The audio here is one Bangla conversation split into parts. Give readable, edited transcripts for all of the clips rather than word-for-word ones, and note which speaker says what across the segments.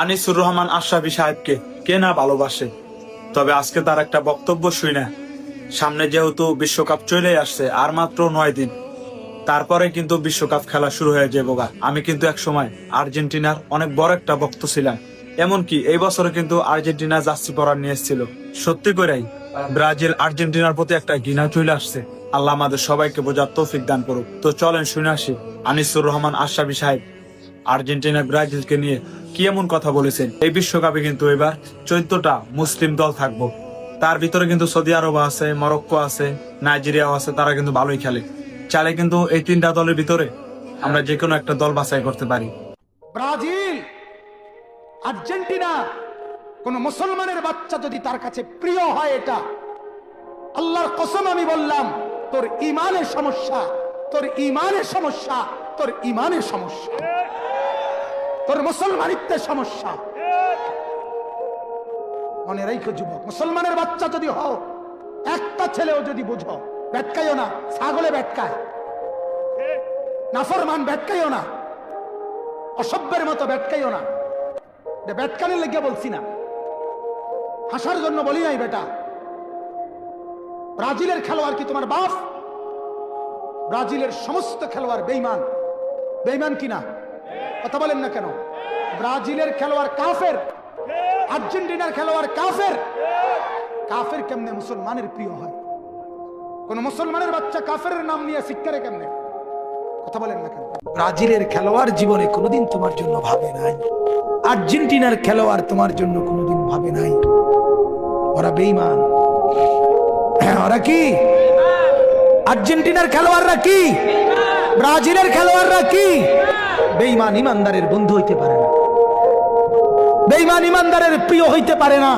Speaker 1: আনিসুর রহমান আশরাফী সাহেবকে কে না ভালোবাসে। তবে আজকে তার একটা বক্তব্য শুই না। সামনে যেহেতু বিশ্বকাপ চলে আসছে আর মাত্র 9 দিন, তারপরে কিন্তু বিশ্বকাপ খেলা শুরু হয়ে যাবে। আমি কিন্তু এক সময় আর্জেন্টিনার অনেক বড় একটা ভক্ত ছিলাম। এমনকি এই বছরে কিন্তু আর্জেন্টিনা জার্সি পরা নিয়ে এসেছিল। সত্যি করেই ব্রাজিল আর্জেন্টিনার প্রতি একটা ঘৃণা চলে আসছে। আল্লাহ আমাদের সবাইকে বোঝার তৌফিক দান করুক। তো চলেন শুনে আসি আনিসুর রহমান আশরাফী সাহেব আর্জেন্টিনা ব্রাজিলকে নিয়ে কি এমন কথা বলেছেন। এই বিশ্বকাপে কিন্তু এবার 14টা মুসলিম দল থাকবো। তার ভিতরে কিন্তু সৌদি আরব আছে, মরক্কো আছে, নাইজেরিয়াও আছে। তারা কিন্তু ভালোই খেলে। চাইলে কিন্তু এই 3টা দলের ভিতরে আমরা যে কোনো একটা দল বাছাই করতে পারি।
Speaker 2: ব্রাজিল, আর্জেন্টিনা, কোন মুসলমানের বাচ্চা যদি তার কাছে প্রিয় হয়, এটা আল্লাহর কসম আমি বললাম, তোর ইমানের সমস্যা, তোর ইমানের সমস্যা, তোর ইমানের সমস্যা, তোর মুসলমানিত্বের সমস্যা। মনে রাখো যুবক, মুসলমানের বাচ্চা যদি হও, একটা ছেলেও যদি বুঝো, ব্যাটকাইও না। ছাগলে ব্যাটকায়, নাফরমান ব্যাটকাইও না, অসভ্যের মতো ব্যাটকাইও না। ব্যাটকানের লেগে বলছি না, হাসার জন্য বলি নাই বেটা। ব্রাজিলের খেলোয়াড় কি তোমার বাপ? ব্রাজিলের সমস্ত খেলোয়াড় বেঈমান। বেঈমান কিনা কথা বলেন না কেন? ব্রাজিলের খেলোয়াড় কাফের, আর্জেন্টিনার খেলোয়াড় কাফের। কাফের কেমনে মুসলমানের প্রিয় হয়? কোন মুসলমানের বাচ্চা কাফের নাম নিয়ে শিক্ষারে কেমনে? কথা বলেন না কেন? ব্রাজিলের খেলোয়াড় জীবনে কোনোদিন তোমার জন্য ভাবে নাই, আর্জেন্টিনার খেলোয়াড় তোমার জন্য কোনোদিন ভাবে নাই। ওরা বেঈমান। ওরা কি? আর্জেন্টিনার খেলোয়াড়রা কি? ব্রাজিলের খেলোয়াড়রা কি? বেঈমান ইমানদারের বন্ধু হইতে পারে না, বেঈমান ইমানদারের প্রিয় হইতে পারে না।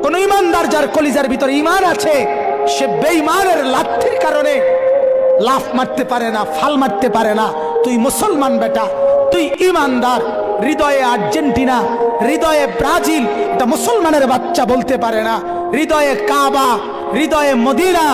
Speaker 2: কোন ইমানদার যার কলিজার ভিতরে ইমান আছে, সে বেঈমানের লাঠির কারণে লাফ মারতে পারে না, ফাল মারতে পারে না। তুই মুসলমান বেটা, তুই ইমানদার। হৃদয়ে আর্জেন্টিনা, হৃদয়ে ব্রাজিল, এটা মুসলমানের বাচ্চা বলতে পারে না। হৃদয়ে কাবা, হৃদয়ে মদিনা,